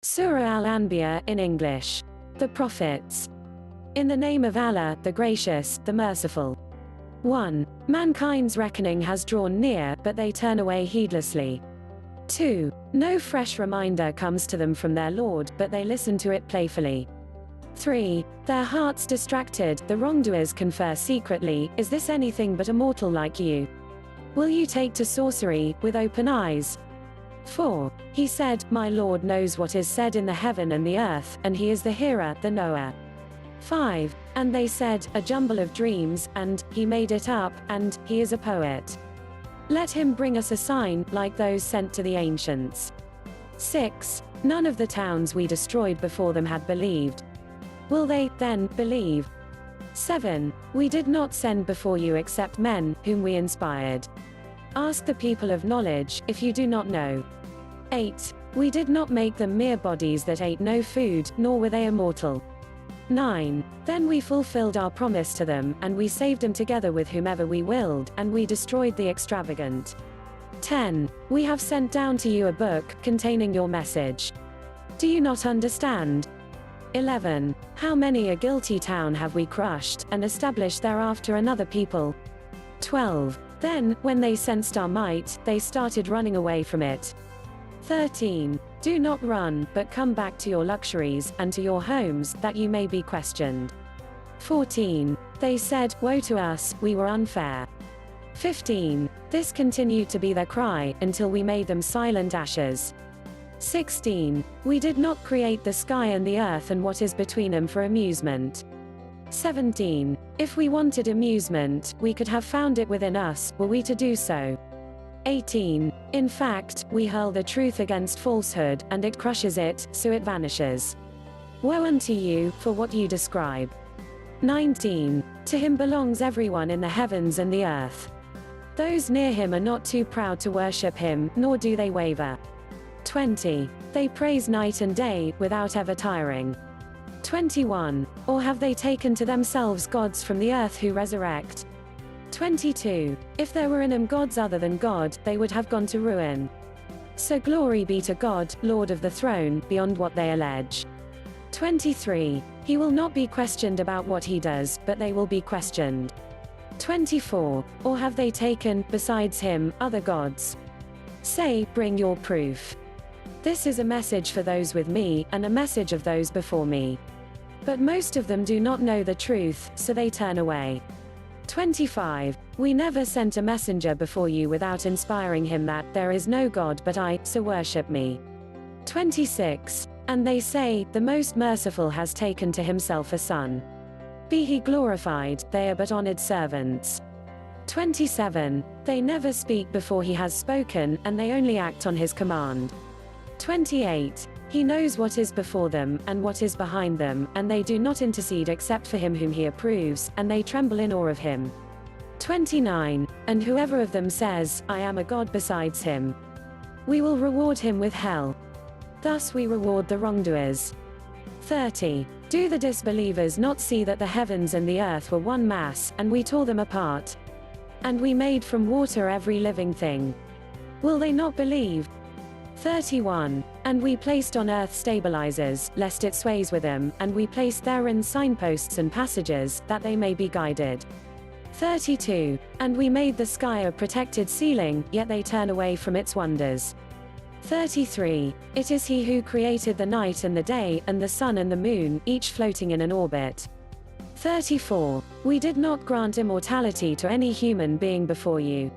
Surah al-Anbiya in English. The Prophets. In the name of Allah, the Gracious, the Merciful. 1. Mankind's reckoning has drawn near, but they turn away heedlessly. 2. No fresh reminder comes to them from their Lord, but they listen to it playfully. 3. Their hearts distracted, the wrongdoers confer secretly, is this anything but a mortal like you? Will you take to sorcery, with open eyes? 4. He said, My Lord knows what is said in the heaven and the earth, and he is the hearer, the knower. 5. And they said, a jumble of dreams, and he made it up, and he is a poet. Let him bring us a sign, like those sent to the ancients. 6. None of the towns we destroyed before them had believed. Will they, then, believe? 7. We did not send before you except men, whom we inspired. Ask the people of knowledge, if you do not know. 8. We did not make them mere bodies that ate no food, nor were they immortal. 9. Then we fulfilled our promise to them, and we saved them together with whomever we willed, and we destroyed the extravagant. 10. We have sent down to you a book, containing your message. Do you not understand? 11. How many a guilty town have we crushed, and established thereafter another people? 12. Then, when they sensed our might, they started running away from it. 13. Do not run, but come back to your luxuries, and to your homes, that you may be questioned. 14. They said, Woe to us, we were unfair. 15. This continued to be their cry, until we made them silent ashes. 16. We did not create the sky and the earth and what is between them for amusement. 17. If we wanted amusement, we could have found it within us, were we to do so. 18. In fact, we hurl the truth against falsehood, and it crushes it, so it vanishes. Woe unto you, for what you describe. 19. To him belongs everyone in the heavens and the earth. Those near him are not too proud to worship him, nor do they waver. 20. They praise night and day, without ever tiring. 21. Or have they taken to themselves gods from the earth who resurrect? 22. If there were in them gods other than God, they would have gone to ruin. So glory be to God, Lord of the throne, beyond what they allege. 23. He will not be questioned about what he does, but they will be questioned. 24. Or have they taken, besides him, other gods? Say, bring your proof. This is a message for those with me, and a message of those before me. But most of them do not know the truth, so they turn away. 25. We never sent a messenger before you without inspiring him that there is no God but I, so worship me. 26. And they say, the Most Merciful has taken to himself a son. Be he glorified, they are but honored servants. 27. They never speak before he has spoken, and they only act on his command. 28. He knows what is before them, and what is behind them, and they do not intercede except for him whom he approves, and they tremble in awe of him. 29. And whoever of them says, I am a god besides him, we will reward him with hell. Thus we reward the wrongdoers. 30. Do the disbelievers not see that the heavens and the earth were one mass, and we tore them apart? And we made from water every living thing. Will they not believe? 31. And we placed on earth stabilizers, lest it sways with them, and we placed therein signposts and passages, that they may be guided. 32. And we made the sky a protected ceiling, yet they turn away from its wonders. 33. It is he who created the night and the day, and the sun and the moon, each floating in an orbit. 34. We did not grant immortality to any human being before you.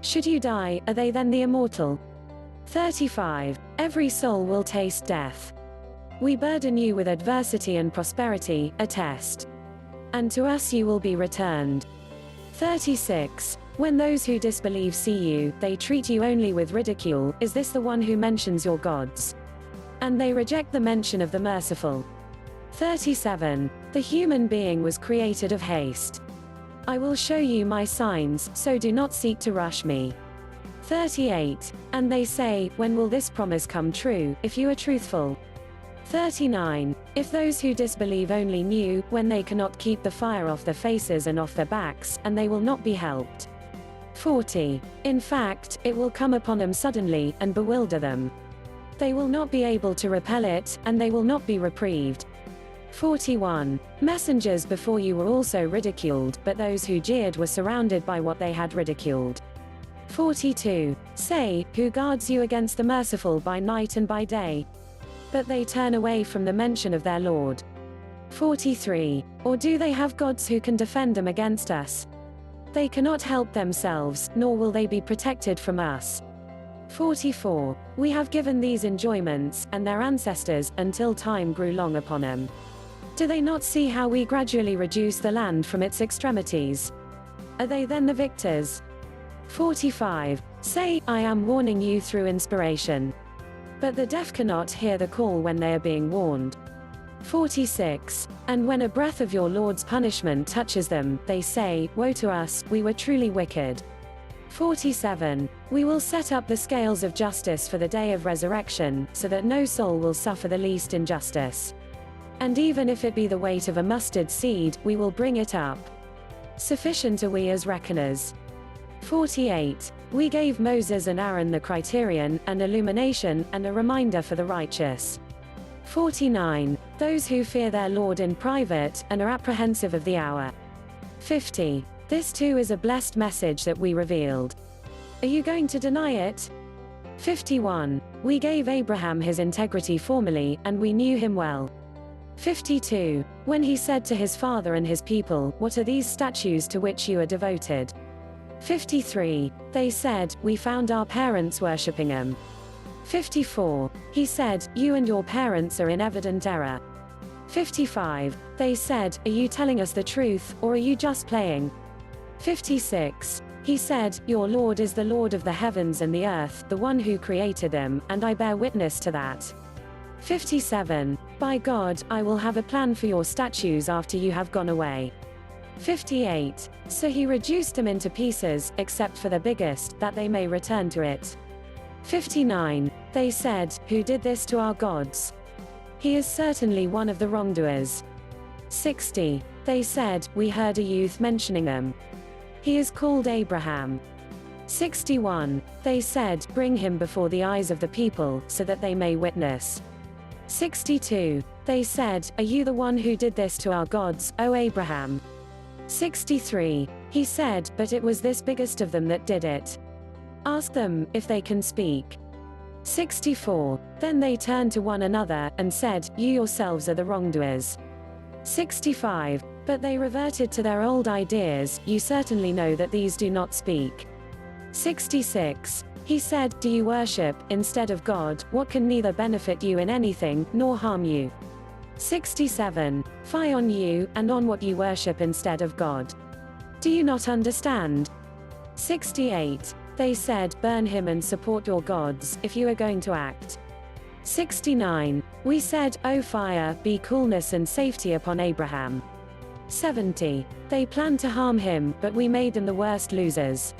Should you die, are they then the immortal? 35. Every soul will taste death. We burden you with adversity and prosperity, a test. And to us you will be returned. 36. When those who disbelieve see you, they treat you only with ridicule, is this the one who mentions your gods? And they reject the mention of the merciful. 37. The human being was created of haste. I will show you my signs, so do not seek to rush me. 38. And they say, when will this promise come true, if you are truthful? 39. If those who disbelieve only knew, when they cannot keep the fire off their faces and off their backs, and they will not be helped. 40. In fact, it will come upon them suddenly, and bewilder them. They will not be able to repel it, and they will not be reprieved. 41. Messengers before you were also ridiculed, but those who jeered were surrounded by what they had ridiculed. 42. Say, who guards you against the merciful by night and by day? But they turn away from the mention of their Lord. 43. Or do they have gods who can defend them against us? They cannot help themselves, nor will they be protected from us. 44. We have given these enjoyments, and their ancestors, until time grew long upon them. Do they not see how we gradually reduce the land from its extremities? Are they then the victors? 45. Say, I am warning you through inspiration. But the deaf cannot hear the call when they are being warned. 46. And when a breath of your Lord's punishment touches them, they say, woe to us, we were truly wicked. 47. We will set up the scales of justice for the day of resurrection, so that no soul will suffer the least injustice. And even if it be the weight of a mustard seed, we will bring it up. Sufficient are we as reckoners. 48. We gave Moses and Aaron the criterion, and illumination, and a reminder for the righteous. 49. Those who fear their Lord in private, and are apprehensive of the hour. 50. This too is a blessed message that we revealed. Are you going to deny it? 51. We gave Abraham his integrity formerly, and we knew him well. 52. When he said to his father and his people, what are these statues to which you are devoted? 53. They said, we found our parents worshipping them. 54. He said, you and your parents are in evident error. 55. They said, are you telling us the truth, or are you just playing? 56. He said, your Lord is the Lord of the heavens and the earth, the one who created them, and I bear witness to that. 57. By God, I will have a plan for your statues after you have gone away. 58. So he reduced them into pieces, except for the biggest, that they may return to it. 59. They said, who did this to our gods? He is certainly one of the wrongdoers. 60. They said, we heard a youth mentioning them. He is called Abraham. 61. They said, bring him before the eyes of the people, so that they may witness. 62. They said, are you the one who did this to our gods, O Abraham? 63. He said, but it was this biggest of them that did it. Ask them, if they can speak. 64. Then they turned to one another, and said, you yourselves are the wrongdoers. 65. But they reverted to their old ideas, you certainly know that these do not speak. 66. He said, do you worship, instead of God, what can neither benefit you in anything, nor harm you? 67. Fie on you, and on what you worship instead of God. Do you not understand? 68. They said, burn him and support your gods, if you are going to act. 69. We said, O fire, be coolness and safety upon Abraham. 70. They planned to harm him, but we made them the worst losers.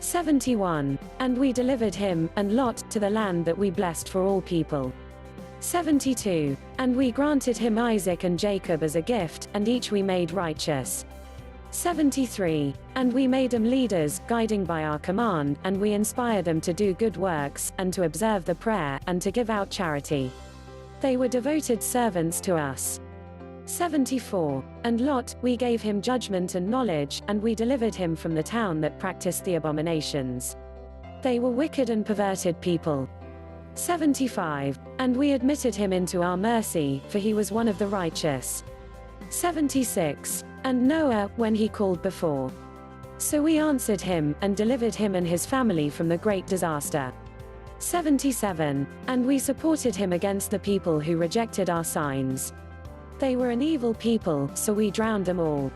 71. And we delivered him, and Lot, to the land that we blessed for all people. 72. And we granted him Isaac and Jacob as a gift, and each we made righteous. 73. And we made them leaders, guiding by our command, and we inspired them to do good works, and to observe the prayer, and to give out charity. They were devoted servants to us. 74. And Lot, we gave him judgment and knowledge, and we delivered him from the town that practiced the abominations. They were wicked and perverted people. 75. And we admitted him into our mercy, for he was one of the righteous. 76. And Noah, when he called before. So we answered him, and delivered him and his family from the great disaster. 77. And we supported him against the people who rejected our signs. They were an evil people, so we drowned them all.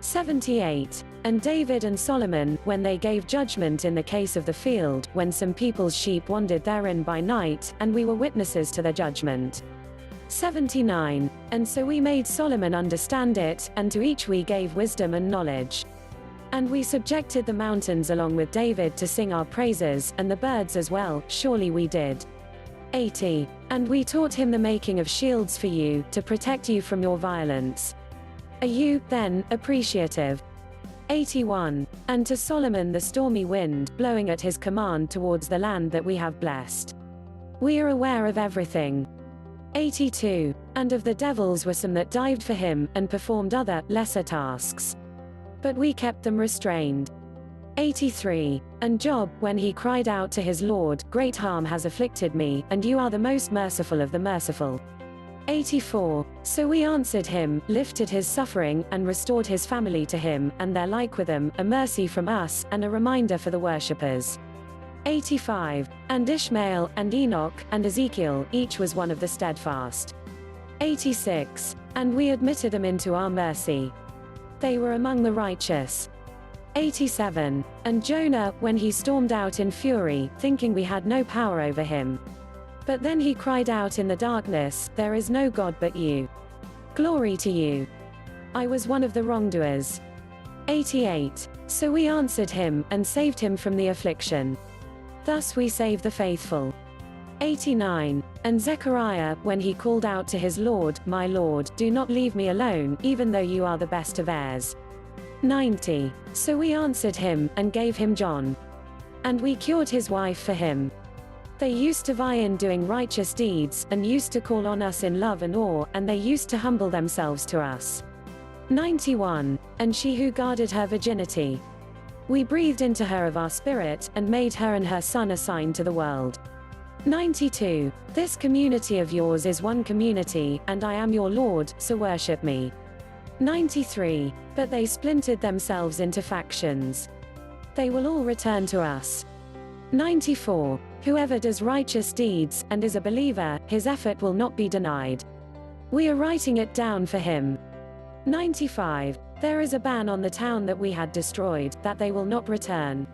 78. And David and Solomon, when they gave judgment in the case of the field, when some people's sheep wandered therein by night, and we were witnesses to their judgment. 79. And so we made Solomon understand it, and to each we gave wisdom and knowledge. And we subjected the mountains along with David to sing our praises, and the birds as well, surely we did. 80. And we taught him the making of shields for you, to protect you from your violence. Are you, then, appreciative? 81. And to Solomon the stormy wind, blowing at his command towards the land that we have blessed. We are aware of everything. 82. And of the devils were some that dived for him, and performed other, lesser tasks. But we kept them restrained. 83. And Job, when he cried out to his Lord, great harm has afflicted me, and you are the most merciful of the merciful. 84. So we answered him, lifted his suffering, and restored his family to him, and their like with him, a mercy from us, and a reminder for the worshippers. 85. And Ishmael, and Enoch, and Ezekiel, each was one of the steadfast. 86. And we admitted them into our mercy. They were among the righteous. 87. And Jonah, when he stormed out in fury, thinking we had no power over him. But then he cried out in the darkness, there is no God but you. Glory to you. I was one of the wrongdoers. 88. So we answered him, and saved him from the affliction. Thus we save the faithful. 89. And Zechariah, when he called out to his Lord, my Lord, do not leave me alone, even though you are the best of heirs. 90. So we answered him, and gave him John. And we cured his wife for him. They used to vie in doing righteous deeds, and used to call on us in love and awe, and they used to humble themselves to us. 91. And she who guarded her virginity. We breathed into her of our spirit, and made her and her son a sign to the world. 92. This community of yours is one community, and I am your Lord, so worship me. 93. But they splintered themselves into factions. They will all return to us. 94. Whoever does righteous deeds, and is a believer, his effort will not be denied. We are writing it down for him. 95. There is a ban on the town that we had destroyed, that they will not return.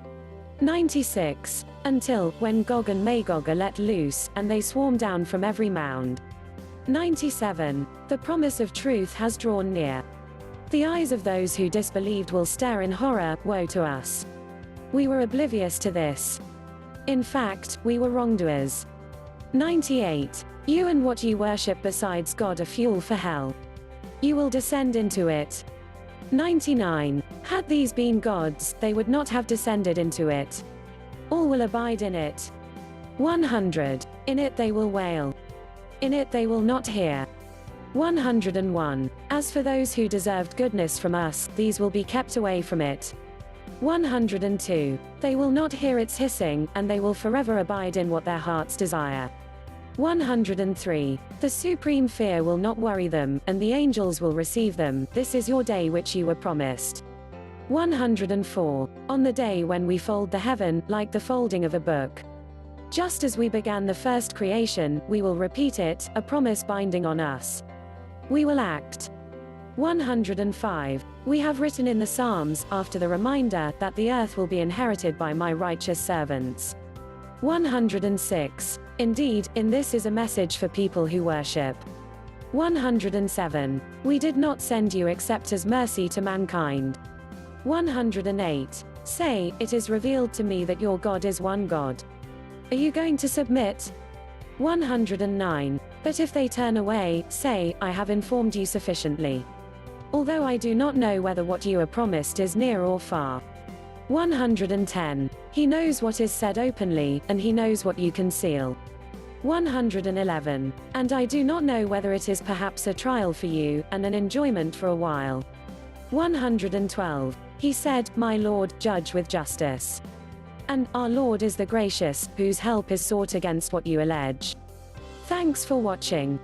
96. Until, when Gog and Magog are let loose, and they swarm down from every mound. 97. The promise of truth has drawn near. The eyes of those who disbelieved will stare in horror, woe to us. We were oblivious to this. In fact, we were wrongdoers. 98. You and what you worship besides God are fuel for hell. You will descend into it. 99. Had these been gods, they would not have descended into it. All will abide in it. 100. In it they will wail. In it they will not hear. 101. As for those who deserved goodness from us, these will be kept away from it. 102. They will not hear its hissing, and they will forever abide in what their hearts desire. 103. The supreme fear will not worry them, and the angels will receive them. This is your day which you were promised. 104. On the day when we fold the heaven, like the folding of a book. Just as we began the first creation, we will repeat it, a promise binding on us. We will act. 105. We have written in the Psalms, after the reminder, that the earth will be inherited by my righteous servants. 106. Indeed, in this is a message for people who worship. 107. We did not send you except as mercy to mankind. 108. Say, it is revealed to me that your God is one God. Are you going to submit? 109. But if they turn away, say, I have informed you sufficiently. Although I do not know whether what you are promised is near or far. 110. He knows what is said openly, and he knows what you conceal. 111. And I do not know whether it is perhaps a trial for you, and an enjoyment for a while. 112. He said, my Lord, judge with justice. And, our Lord is the gracious, whose help is sought against what you allege. Thanks for watching.